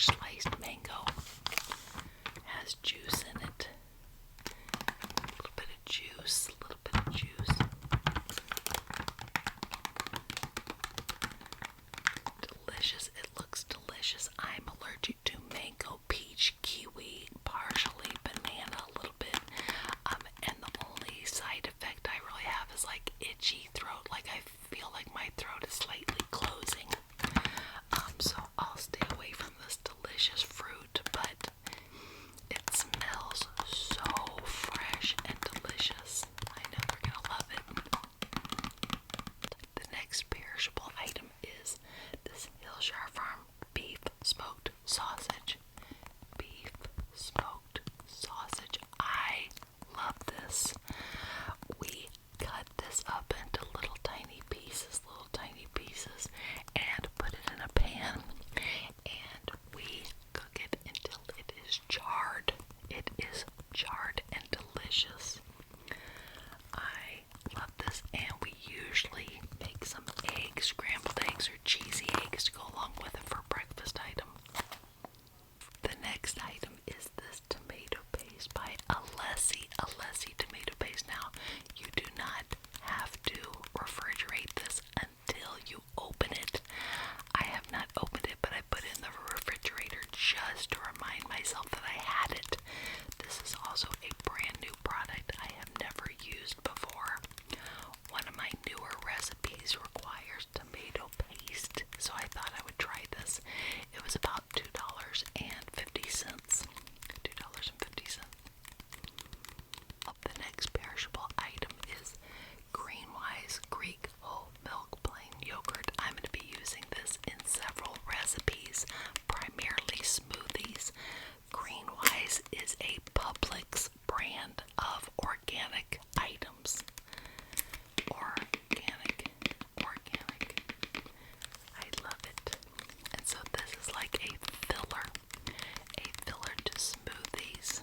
fresh sliced mango. Has juice in it. A little bit of juice, a little bit of juice. Delicious. It looks delicious. I'm allergic to mango, peach, kiwi, partially banana a little bit. And the only side effect I really have is like itchy throat. Like I feel like my throat is slightly closing. So I'll stay away from this delicious fruit, but it smells so fresh and delicious. I know they're gonna love it. The next perishable item is this Hillshire Farm beef smoked sausage. Beef smoked sausage. I love this. We cut this up into little tiny pieces, and put it in a pan, and we cook it until it is charred. It is charred and delicious. I love this, and we usually make some eggs, scrambled eggs or cheesy eggs to go along with it for a breakfast item. The next item is this tomato paste by Alessi. Alessi tomato paste. Now, you do not have to refrigerate this until you open it. I have not opened it, but I put it in the refrigerator just to remind myself that I had it. This is also a brand new product I have never used before. One of my newer recipes requires tomato paste, so I thought I would try this. It was about $2.50. The next perishable item is Greenwise Greek whole milk plain yogurt. I'm going to be using this in several recipes, primarily smoothies. Greenwise is a Publix brand of organic items. Organic. I love it. And so this is like a filler to smoothies,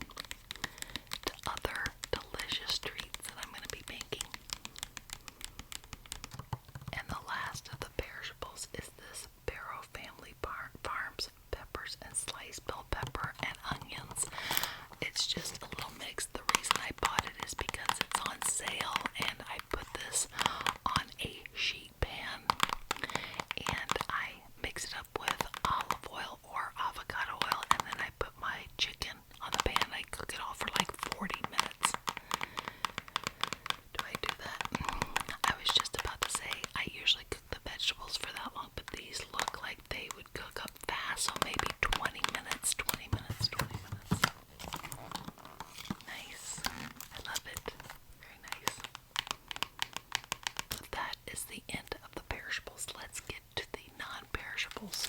to other delicious treats that I'm going to be making. And the last of the perishables is this Barrow Family Farms peppers and sliced bell pepper and onions. It's just a little mix. The reason I bought it is because it's on sale, and I put this on a sheet pan, and I mix it up with olive oil or avocado oil, and then I put my chicken on the pan. I cook it all for like 40 minutes. Do I do that? I was just about to say I usually cook the vegetables for that long, but these look like they would cook up fast, so maybe 20 minutes. Nice. I love it. Very nice. But that is the end of the perishables. Let's get to the non-perishables.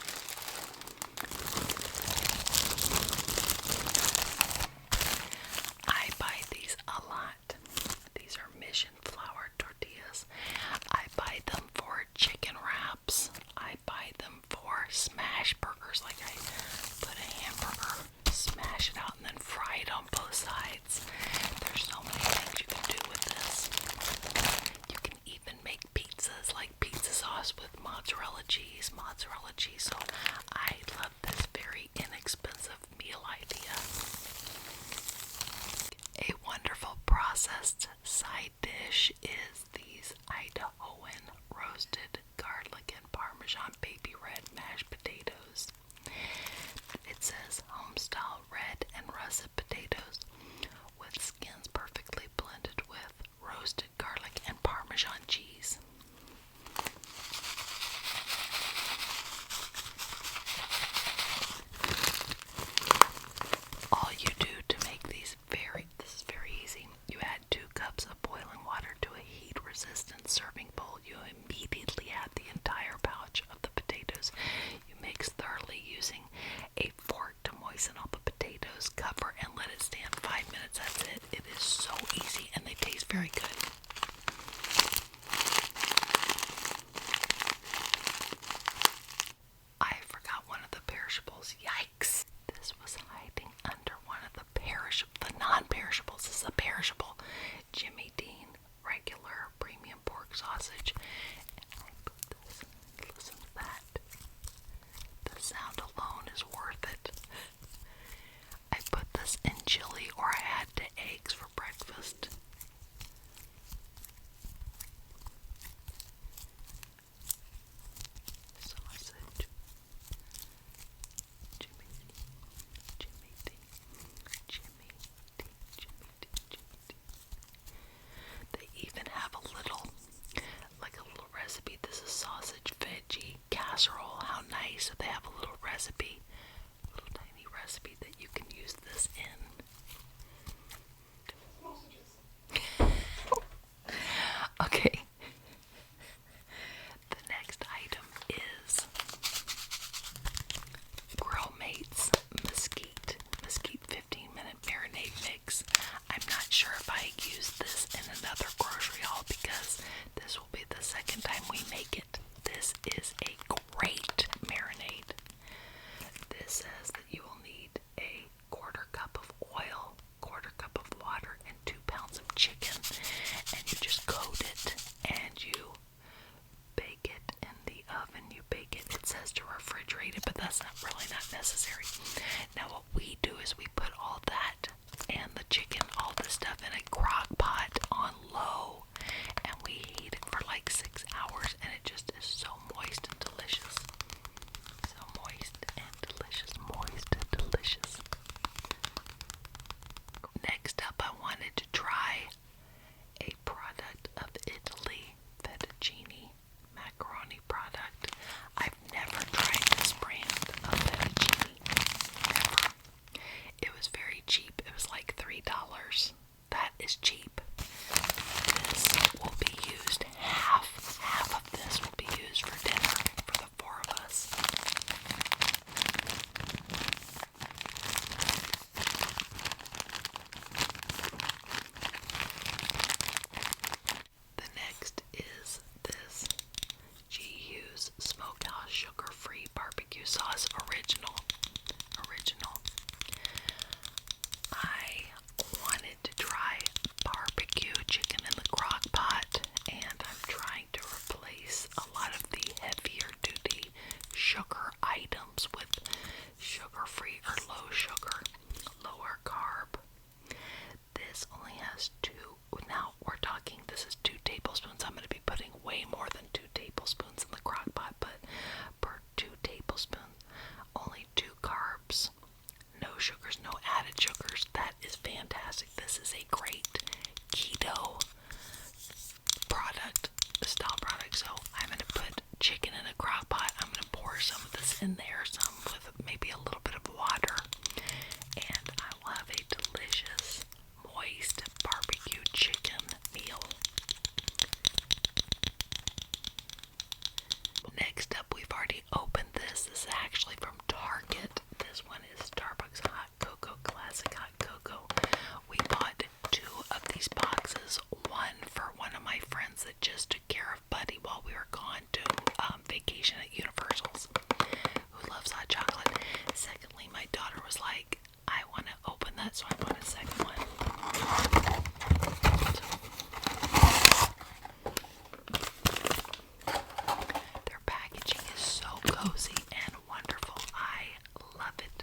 I buy these a lot. These are Mission flour tortillas. I buy them for chicken wraps. I buy them for smash burgers. Like I put a hamburger, smash it out, and then fry it on both sides. There's so many things you can do with this. You can even make pizzas, like pizza sauce with mozzarella cheese. So I love this very inexpensive meal idea. A wonderful processed side dish is these Idahoan roasted garlic and Parmesan baby red mashed potatoes. It says home-style red and russet potatoes with skins perfectly blended with roasted garlic and Parmesan cheese. All you do to make these this is very easy. You add 2 cups of boiling water to a heat-resistant serving bowl. You immediately add the entire pouch of the potatoes. You mix thoroughly using a fork to moisten all the potatoes. Cover and let it stand 5 minutes. That's it. It is bake it. It says to refrigerate it, but that's really not necessary. Now what we do is we put all that and the chicken, all the stuff in a crock pot on low, and we heat it for like 6 hours, and it just is so moist and delicious. So moist and delicious, moist and delicious. Next up, I wanted to try a product of Italy, fettuccine macaroni product. I've never tried this brand of fettuccine. Never. It was very cheap. It was like $3. That is cheap. This will be used, half of this will be used for dinner for the 4 of us. The next is this GU's Smokehouse Sugar-Free Barbecue Sauce Original. I wanted to try barbecue chicken in the crock pot, and I'm trying to replace a lot of the heavier duty sugar items with sugar-free or low sugar, lower carb. This only has 2. Now we're talking, this is 2 tablespoons. I'm going to be putting way more than 2 tablespoons in the crock pot, but per 2 tablespoons, only 2 carbs, no sugars, no added sugars. That is fantastic. This is a great keto style product. So I'm going to put chicken in a crock pot. I'm going to pour some of this in there, some with maybe a little bit of water, and I will have a delicious, moist barbecue chicken meal. Next up, we've already opened this. This is actually from Target. This one is Starbucks Hot Cocoa, Classic Hot Cocoa. We bought 2 of these boxes, one for one of my friends that just took care of Buddy while we were gone to vacation at Universal's, who loves hot chocolate. Secondly, my daughter was like, I want to open that, so I bought a second one. Their packaging is so cozy and wonderful. I love it.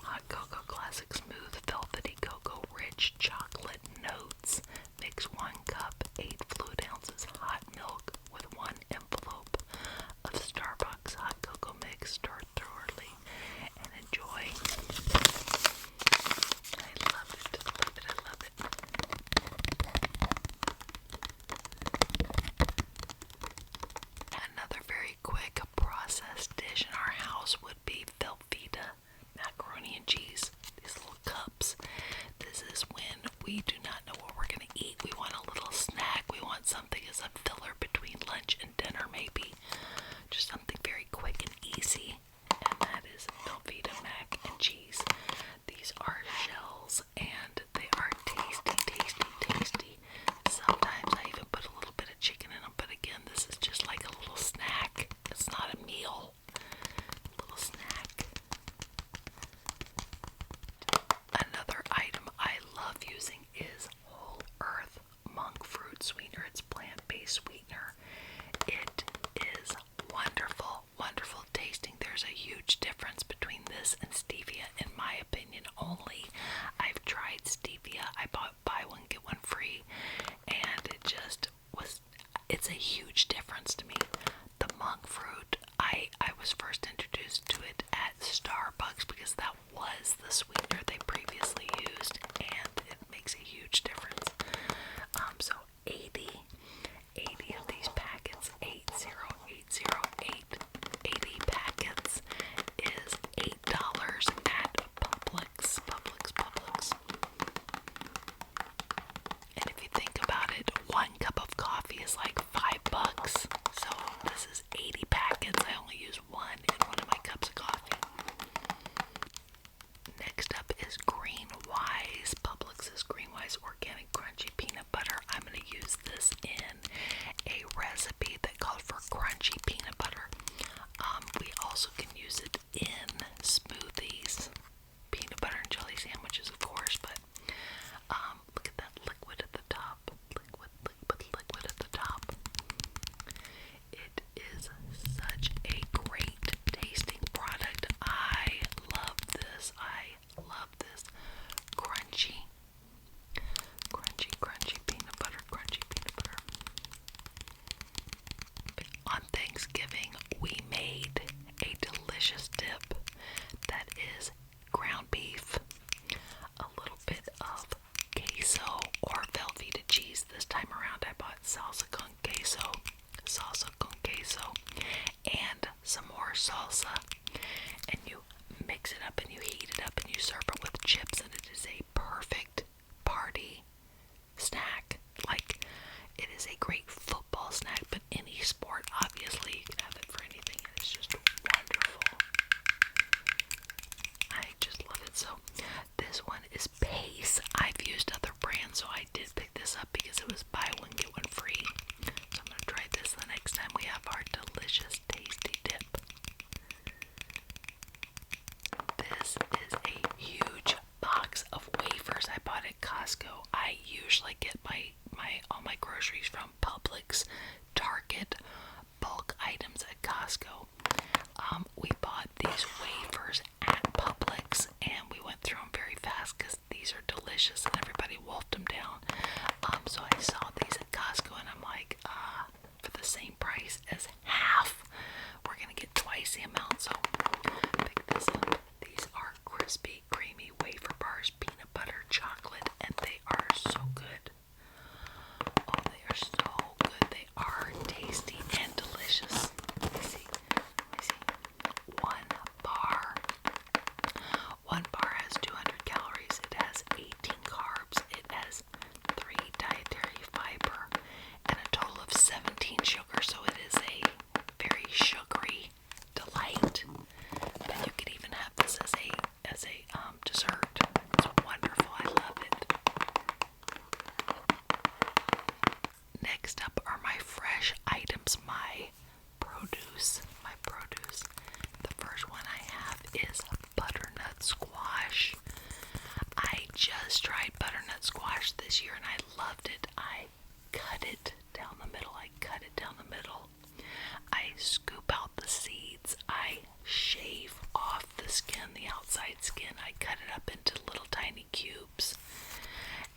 Hot cocoa, classic, smooth, velvety cocoa, rich chocolate notes. Mix 1 cup, 8 fluid ounces hot milk with 1 envelope of Starbucks hot cocoa mix. Stir thoroughly and enjoy. I love it, love it, I love it. Another very quick processed dish in our house would be Velveeta macaroni and cheese. These little cups. This is when we do not know what we're going to eat. We want a little snack. We want something as a filler between lunch and dinner, maybe. Just something very quick and easy. And that is Velveeta mac and cheese. These are shells, and they are tasty, tasty, tasty. Sometimes I even put a little bit of chicken in them, but again, this is just like a little snack. It's not a meal. A little snack. Another item I love using is Whole Earth monk fruit sweetener. It's plant-based sweetener. It is wonderful, wonderful tasting. There's a huge difference between this and stevia, in my opinion only. I've tried stevia. I bought buy one, get one free, and it just was, it's a huge difference to me. The monk fruit, I was first introduced to it at Starbucks because that was the sweetener they previously used, and it makes a huge difference. So 80 of these packets, 80 packets is $8 at Publix. And if you think about it, 1 cup of coffee is like $5. So this is 80 packets. I only use 1 in one of my cups of coffee. Next up is Green Wise. Publix's Green Wise Organic Crunchy Peanut Butter. I'm going to use this salsa, and you mix it up and you heat it up and you serve it with chips, and it is a perfect party snack. Like, it is a great football snack, but any sport, obviously, you can have it for anything. It is just wonderful. I just love it. So, this one is Pace. I've used other brands, so I did pick this up because it was buy one, get one free. So I'm going to try this the next time we have our delicious, tasty dip. This is a huge box of wafers I bought at Costco. I usually get all my groceries from Publix, Target, bulk items at Costco. We bought these wafers at Publix, and we went through them very fast because these are delicious and everybody wolfed them down. So I saw these at Costco, and I'm like, for the same price as half, we're gonna get twice the amount. So pick this up. These are crispy, creamy wafer bars, peanut butter, chocolate, and they are so good. Oh, they are so good. They are tasty and delicious. Let me see. One bar has 200 calories. It has 18 carbs. It has 3 dietary fiber and a total of 17 sugar. So it is a very sugary delight. But you could even have this as a dessert. It's wonderful. I love it. Next up are my fresh items, my produce. The first one I have is butternut squash. I just tried butternut squash this year and I loved it. I cut it down the middle. I scoop out the seeds. I shave off the skin, the outside skin. I cut it up into little tiny cubes.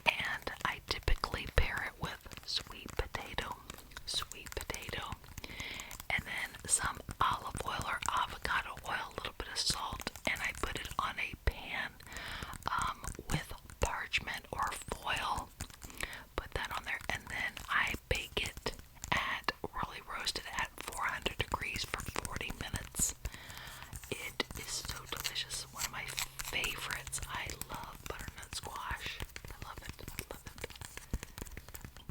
And I typically pair it with sweet potato, and then some olive oil or avocado oil, a little bit of salt, and I put it on a pan with parchment or foil. Put that on there, and then I bake it really roast it at 400 degrees for 40 minutes. It is so delicious. One of my favorites. I love butternut squash. I love it.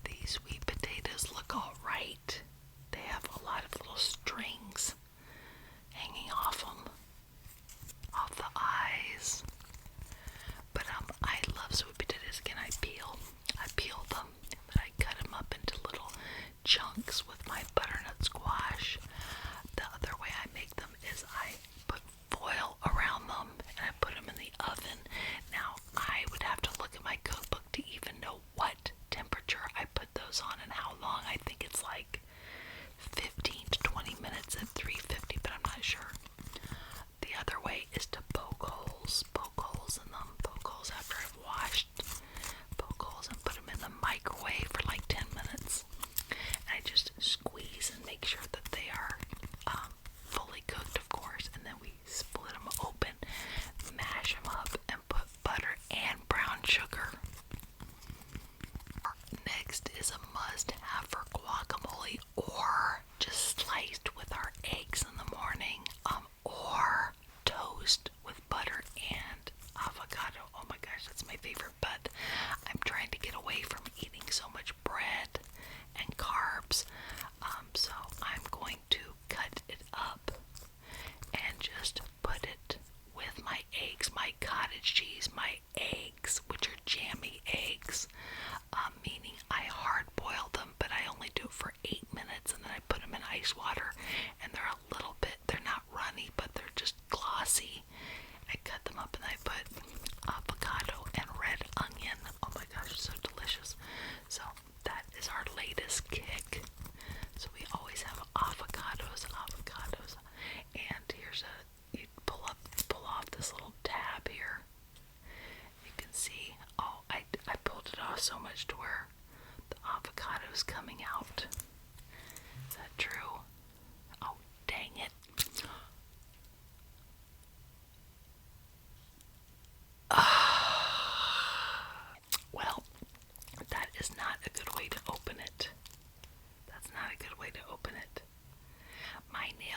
These sweet potatoes look alright. They have a lot of little strings.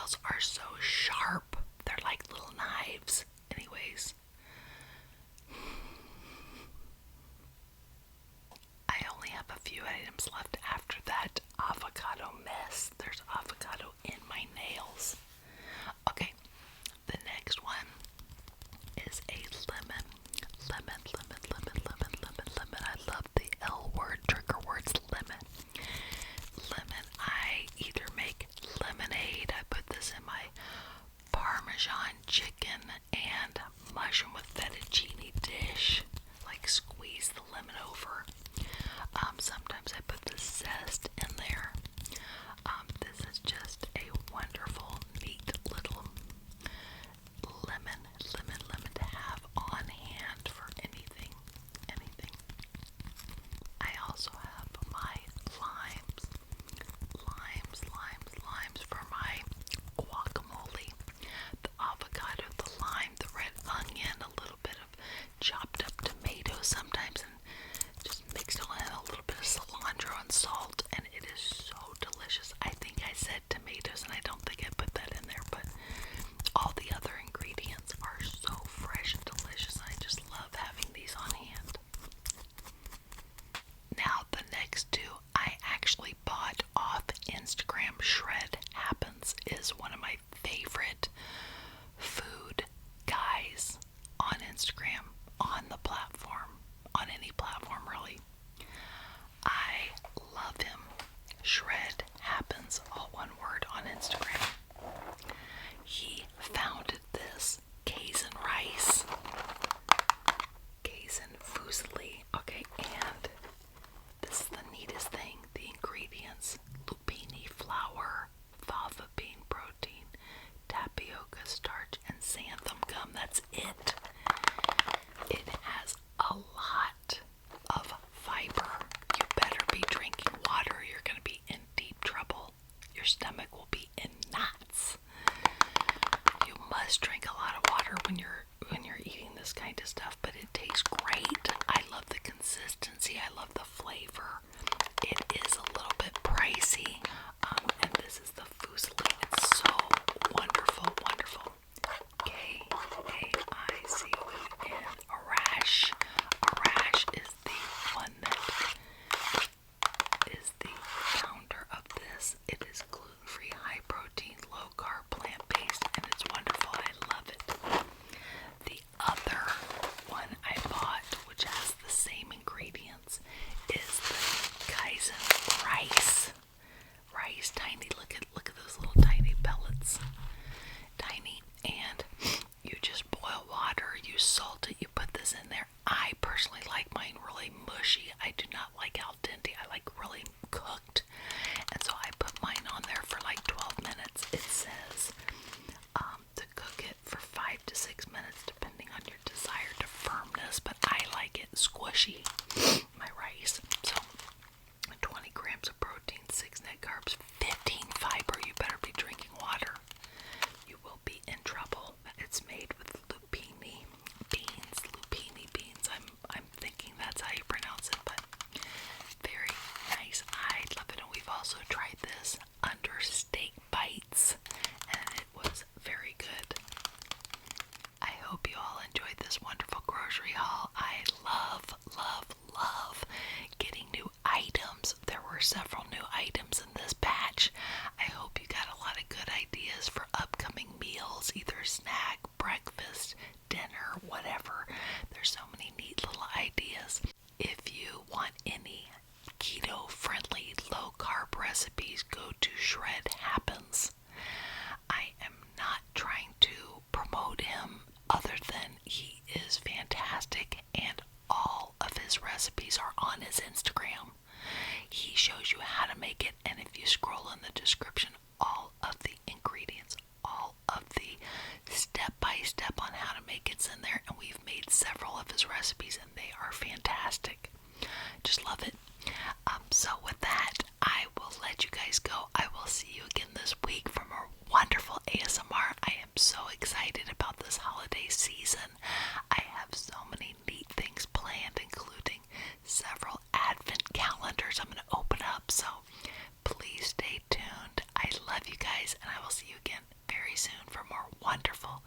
nails are so sharp. They're like little knives. Anyways, I only have a few items left after that avocado mess. There's avocado in my nails. Okay, the next one is a lemon. Lemon, lemon, lemon, lemon, lemon, lemon. I love the L word, trigger words, lemon. Lemon, I either make lemonade, I put this in my Parmesan chicken and mushroom with fettuccine dish. Like squeeze the lemon over. Sometimes I put the zest in there. This is just a wonderful, neat little lemon to have on hand for anything. I also have my limes for my guacamole. The avocado, the lime, the red onion, a little bit of chopped up tomatoes sometimes, and just mixed all in, a little bit of cilantro and salt, and it is so delicious. I think I said tomatoes, and I don't think I put that in there, but all the other ingredients are so fresh and delicious. I just love having these on hand. Now, the next two I actually bought off Instagram. Shred Happens is one of my favorite food guys on Instagram, on the platform, on any platform really. I love him. Shred Happens, all one word, on Instagram. He founded this Kaizen rice, Kaizen fusilli. Okay, and this is the neatest thing. The ingredients: lupini flour, fava bean protein, tapioca starch, and xanthan gum. That's it. It has a lot of fiber. You better be drinking water. You're going to be in deep trouble. Your stomach will be in knots. You must drink a lot of water when you're eating this kind of stuff, but it tastes great. I love the consistency. I love the flavor. It is a little bit pricey, and this is the fusilli. It's so wonderful. K-A-I-C-E-N. Arash. Arash is the one that is the founder of this. It is gluten-free, high protein, low carb, plant-based, and it's wonderful. I love it. The other one I bought, which has the same ingredients, is the Kaizen rice. Tiny. Look at those little tiny pellets. Tiny. And you just boil water, you salt it, you put this in there. I personally like mine really mushy. I do not like al dente. I like really cooked. And so I put mine on there for like 12 minutes. It says to cook it for 5 to 6 minutes depending on your desired firmness, but I like it squishy, my rice. So 20 grams of protein, 6 net carbs, 15 fiber. You better be drinking water. You will be in trouble. It's made with lupini beans. I'm thinking that's how you pronounce it, but very nice. I love it. And we've also tried this under steak bites, and it was very good. I hope you all enjoyed this wonderful grocery haul. I love getting new items. There were several new items in this batch. I hope you got a lot of good ideas for upcoming meals, either snack, breakfast, dinner, whatever. There's so many neat little ideas. If you want any keto-friendly, low-carb recipes, go to Shred Happens. I am not trying to promote him other than he is fantastic, and all of his recipes are on his Instagram. He shows you how to make it, and if you scroll in the description, all of the ingredients, all of the step-by-step on how to make it's in there, and we've made several of his recipes, and they are fantastic. Just love it. So with that, I will let you guys go. I will see you again this week for more wonderful ASMR. I am so excited about this holiday season. I have so many neat things planned, including several advent calendars I'm going to open up. So please stay tuned. I love you guys, and I will see you again soon for more wonderful